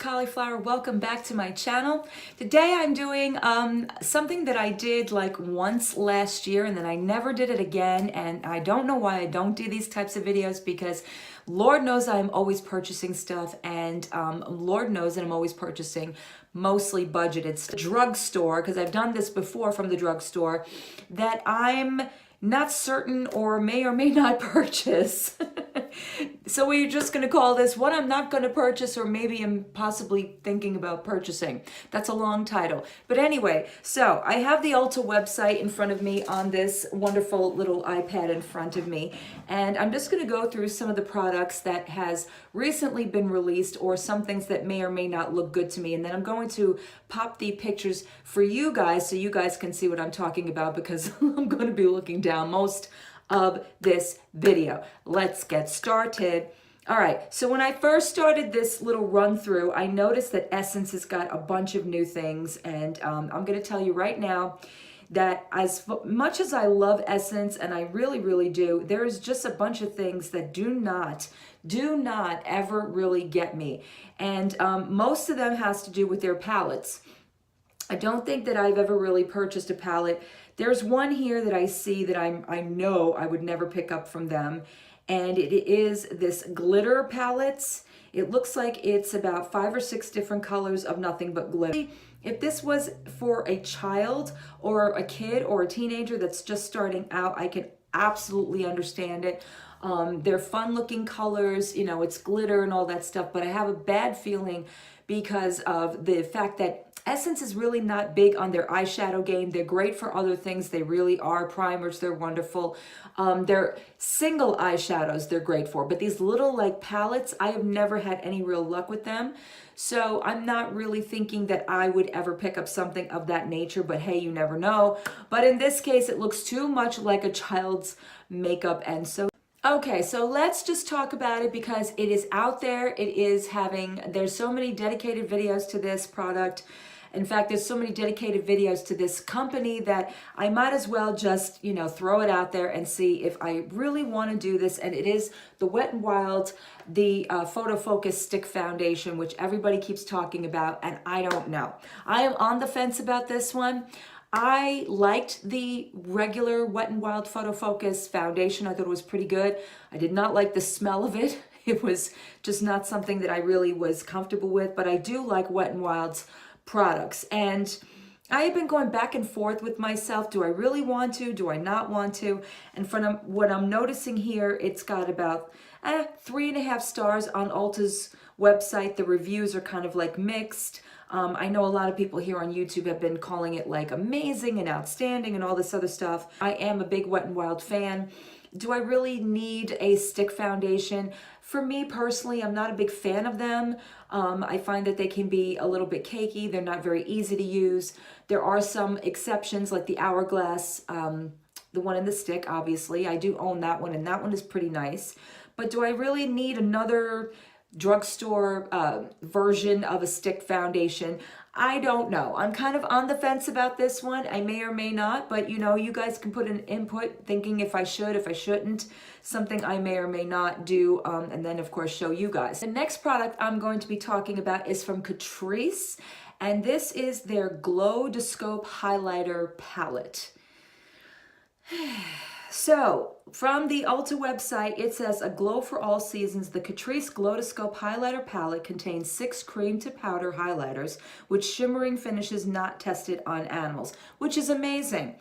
Cauliflower. Welcome back to my channel. Today I'm doing something that I did like once last year and then I never did it again, and I don't know why I don't do these types of videos, because Lord knows I'm always purchasing stuff, and Lord knows that I'm always purchasing mostly budgeted stuff. Drugstore, because I've done this before from the drugstore, that I'm not certain or may not purchase. So we're just going to call this what I'm not going to purchase, or maybe I'm possibly thinking about purchasing. That's a long title. But anyway, so I have the Ulta website in front of me on this wonderful little iPad in front of me. And I'm just going to go through some of the products that has recently been released, or some things that may or may not look good to me. And then I'm going to pop the pictures for you guys so you guys can see what I'm talking about, because I'm going to be looking down most of this video. Let's get started. All right, so when I first started this little run through, I noticed that Essence has got a bunch of new things, and I'm going to tell you right now that as much as I love Essence, and I really do, there is just a bunch of things that do not ever really get me, and most of them has to do with their palettes. I don't think that I've ever really purchased a palette. There's one here that I see that I know I would never pick up from them, and it is this glitter palettes. It looks like it's about 5 or 6 different colors of nothing but glitter. If this was for a child or a kid or a teenager that's just starting out, I can absolutely understand it. They're fun looking colors, you know, it's glitter and all that stuff, but I have a bad feeling because of the fact that Essence is really not big on their eyeshadow game. They're great for other things. They really are. Primers, they're wonderful. They're single eyeshadows they're great for. But these little like palettes, I have never had any real luck with them. So I'm not really thinking that I would ever pick up something of that nature. But hey, you never know. But in this case, it looks too much like a child's makeup, and so okay, so let's just talk about it because it is out there. It is there's so many dedicated videos to this product. In fact, there's so many dedicated videos to this company that I might as well just, you know, throw it out there and see if I really want to do this. And it is the Wet n Wild, the Photo Focus Stick Foundation, which everybody keeps talking about, and I don't know. I am on the fence about this one. I liked the regular Wet n Wild Photo Focus foundation. I thought it was pretty good. I did not like the smell of it. It was just not something that I really was comfortable with, but I do like Wet n Wild's products. And I have been going back and forth with myself. Do I really want to? Do I not want to? And from what I'm noticing here, it's got about 3.5 stars on Ulta's website. The reviews are kind of like mixed. I know a lot of people here on YouTube have been calling it like amazing and outstanding and all this other stuff. I am a big Wet n Wild fan. Do I really need a stick foundation? For me personally, I'm not a big fan of them. I find that they can be a little bit cakey. They're not very easy to use. There are some exceptions, like the Hourglass, the one in the stick, obviously. I do own that one, and that one is pretty nice. But do I really need another drugstore version of a stick foundation? I don't know. I'm kind of on the fence about this one. I may or may not, but you know, you guys can put an input thinking if I should, if I shouldn't, something I may or may not do, and then of course show you guys. The next product I'm going to be talking about is from Catrice, and this is their Glow to Scope Highlighter Palette. So, from the Ulta website, it says, a glow for all seasons, the Catrice Glow to Scope Highlighter Palette contains 6 cream to powder highlighters with shimmering finishes not tested on animals, which is amazing.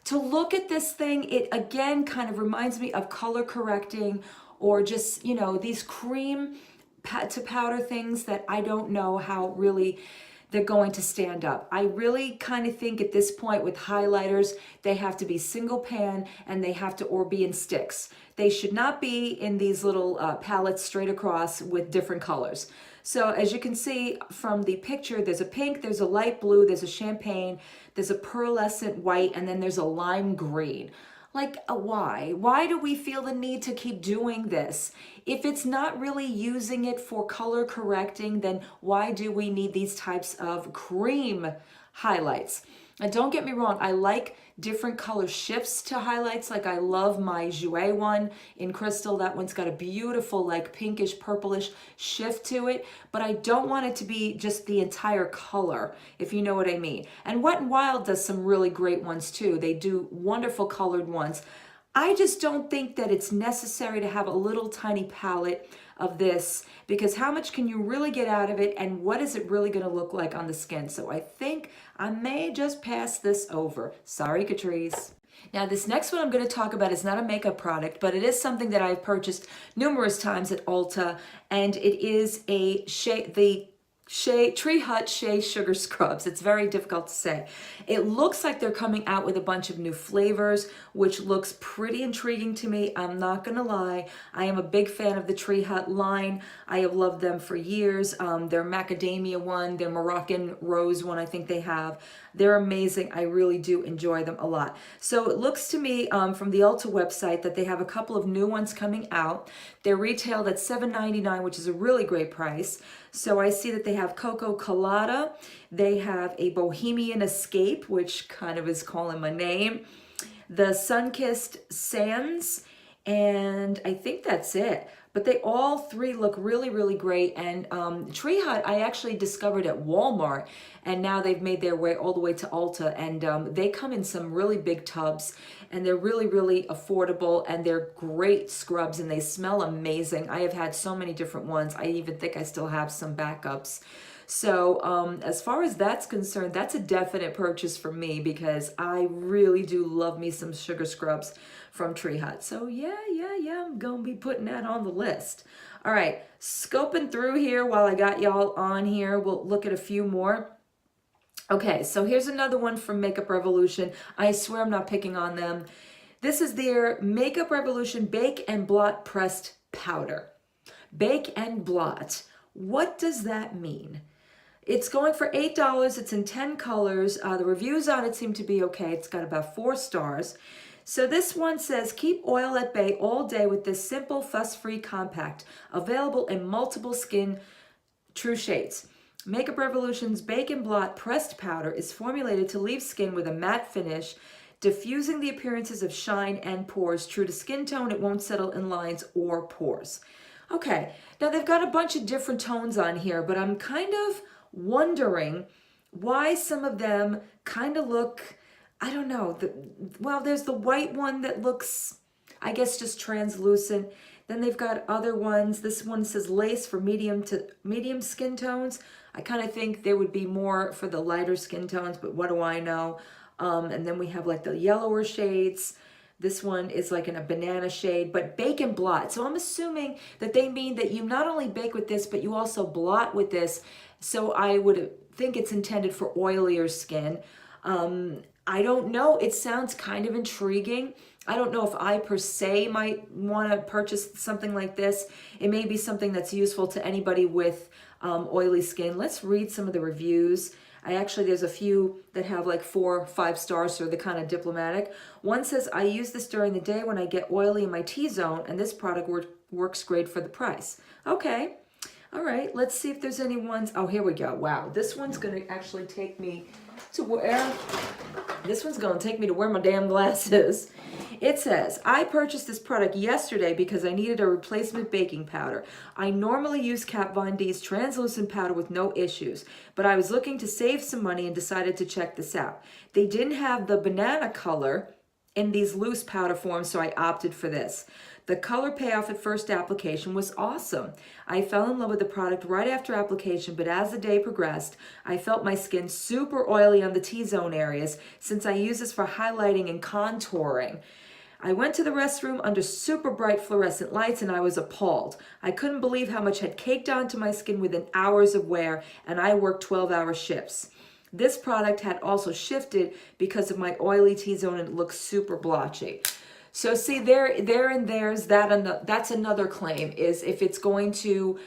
To look at this thing, it again kind of reminds me of color correcting, or just, you know, these cream to powder things that I don't know how really they're going to stand up. I really kind of think at this point with highlighters, they have to be single pan, and they have to or be in sticks. They should not be in these little palettes straight across with different colors. So as you can see from the picture, there's a pink, there's a light blue, there's a champagne, there's a pearlescent white, and then there's a lime green. Like, why? Why do we feel the need to keep doing this? If it's not really using it for color correcting, then why do we need these types of cream highlights? And don't get me wrong, I like different color shifts to highlights. Like I love my Jouer one in crystal. That one's got a beautiful like pinkish purplish shift to it, but I don't want it to be just the entire color, if you know what I mean. And Wet n Wild does some really great ones too. They do wonderful colored ones. I just don't think that it's necessary to have a little tiny palette of this, because how much can you really get out of it, and what is it really going to look like on the skin? So I think I may just pass this over. Sorry, Catrice. Now this next one I'm going to talk about is not a makeup product, but it is something that I've purchased numerous times at Ulta, and it is the Tree Hut Shea Sugar Scrubs. It's very difficult to say. It looks like they're coming out with a bunch of new flavors, which looks pretty intriguing to me. I'm not gonna lie. I am a big fan of the Tree Hut line. I have loved them for years. Their macadamia one, their Moroccan rose one, I think they have. They're amazing. I really do enjoy them a lot. So it looks to me from the Ulta website that they have a couple of new ones coming out. They're retailed at $7.99, which is a really great price. So I see that they have Coco Colada. They have a Bohemian Escape, which kind of is calling my name. The Sunkissed Sands, and I think that's it. But they all three look really, really great. And Tree Hut, I actually discovered at Walmart, and now they've made their way all the way to Ulta. And they come in some really big tubs, and they're really, really affordable, and they're great scrubs, and they smell amazing. I have had so many different ones. I even think I still have some backups. So as far as that's concerned, that's a definite purchase for me, because I really do love me some sugar scrubs from Tree Hut. So yeah, I'm gonna be putting that on the list. All right, scoping through here while I got y'all on here, we'll look at a few more. Okay, so here's another one from Makeup Revolution. I swear I'm not picking on them. This is their Makeup Revolution Bake and Blot Pressed Powder. Bake and blot. What does that mean? It's going for $8. It's in 10 colors. The reviews on it seem to be okay. It's got about 4 stars. So this one says, keep oil at bay all day with this simple fuss-free compact, available in multiple skin true shades. Makeup Revolution's Bake and Blot Pressed Powder is formulated to leave skin with a matte finish, diffusing the appearances of shine and pores. True to skin tone, it won't settle in lines or pores. Okay, now they've got a bunch of different tones on here, but I'm kind of wondering why some of them kind of look, I don't know, well, there's the white one that looks, I guess, just translucent. Then they've got other ones. This one says lace for medium to medium skin tones. I kind of think they would be more for the lighter skin tones, but what do I know? And then we have like the yellower shades. This one is like in a banana shade, but bake and blot. So I'm assuming that they mean that you not only bake with this, but you also blot with this. So I would think it's intended for oilier skin. I don't know. It sounds kind of intriguing. I don't know if I per se might want to purchase something like this. It may be something that's useful to anybody with oily skin. Let's read some of the reviews. There's a few that have like 4 or 5 stars, so they're kind of diplomatic. One says, I use this during the day when I get oily in my T-zone, and this product works great for the price. Okay. All right, let's see if there's any ones. Oh, here we go. Wow, this one's going to actually take me to where? This one's going to take me to where my damn glasses. It says, I purchased this product yesterday because I needed a replacement baking powder. I normally use Kat Von D's translucent powder with no issues, but I was looking to save some money and decided to check this out. They didn't have the banana color in these loose powder forms, so I opted for this. The color payoff at first application was awesome. I fell in love with the product right after application, but as the day progressed, I felt my skin super oily on the T-zone areas since I use this for highlighting and contouring. I went to the restroom under super bright fluorescent lights and I was appalled. I couldn't believe how much had caked onto my skin within hours of wear, and I worked 12-hour shifts. This product had also shifted because of my oily T-zone and it looks super blotchy. So see, that's another claim, is if it's going to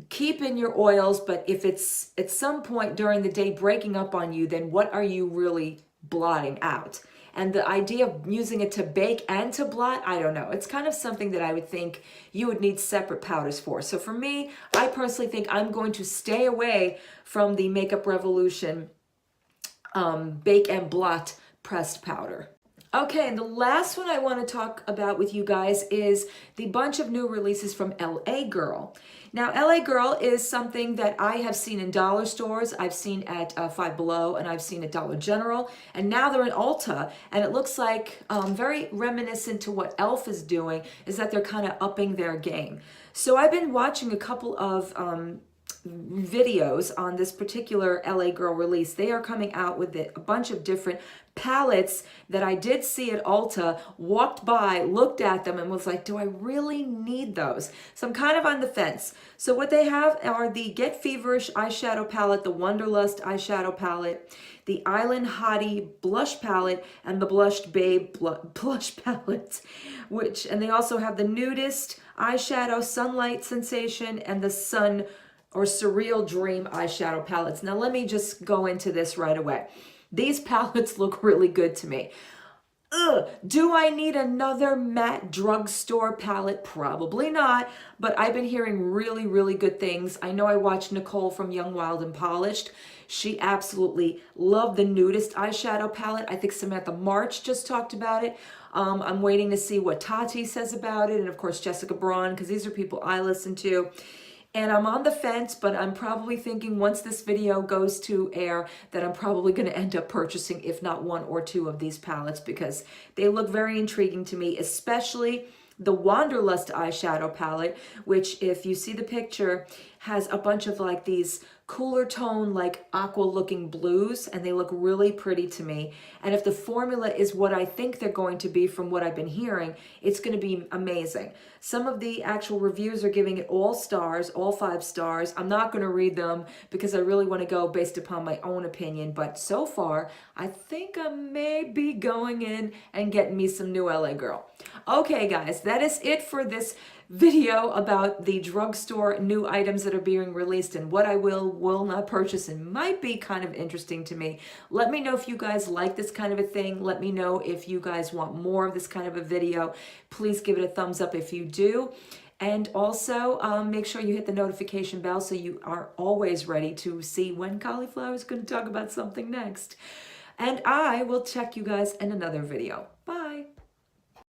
keep in your oils, but if it's at some point during the day breaking up on you, then what are you really blotting out? And the idea of using it to bake and to blot, I don't know. It's kind of something that I would think you would need separate powders for. So for me, I personally think I'm going to stay away from the Makeup Revolution Bake and Blot pressed powder. Okay, and the last one I want to talk about with you guys is the bunch of new releases from LA Girl. Now, LA Girl is something that I have seen in dollar stores, I've seen at Five Below, and I've seen at Dollar General, and now they're in Ulta, and it looks like very reminiscent to what Elf is doing, is that they're kind of upping their game. So I've been watching a couple of videos on this particular LA Girl release. They are coming out with a bunch of different palettes that I did see at Ulta, walked by, looked at them, and was like, do I really need those? So I'm kind of on the fence. So what they have are the Get Feverish eyeshadow palette, the Wanderlust eyeshadow palette, the Island Hottie blush palette, and the Blushed Babe blush palette, and they also have the Nudist eyeshadow, Sunlight Sensation, and the Sun or Surreal Dream eyeshadow palettes. Now let me just go into this right away. These palettes look really good to me. Ugh, do I need another matte drugstore palette? Probably not, but I've been hearing really, really good things. I know I watched Nicole from Young, Wild, and Polished. She absolutely loved the Nudist eyeshadow palette. I think Samantha March just talked about it. I'm waiting to see what Tati says about it, and of course Jessica Braun, because these are people I listen to. And I'm on the fence, but I'm probably thinking once this video goes to air that I'm probably going to end up purchasing, if not one or two of these palettes, because they look very intriguing to me, especially the Wanderlust eyeshadow palette, which if you see the picture has a bunch of like these cooler tone, like aqua looking blues, and they look really pretty to me. And if the formula is what I think they're going to be from what I've been hearing, it's going to be amazing. Some of the actual reviews are giving it all stars, all 5 stars. I'm not going to read them because I really want to go based upon my own opinion, but so far I think I may be going in and getting me some new LA Girl. Okay guys, that is it for this video about the drugstore new items that are being released and what I will not purchase, and might be kind of interesting to me. Let me know if you guys like this kind of a thing. Let me know if you guys want more of this kind of a video. Please give it a thumbs up if you do. And also make sure you hit the notification bell so you are always ready to see when Cauliflower is going to talk about something next. And I will check you guys in another video.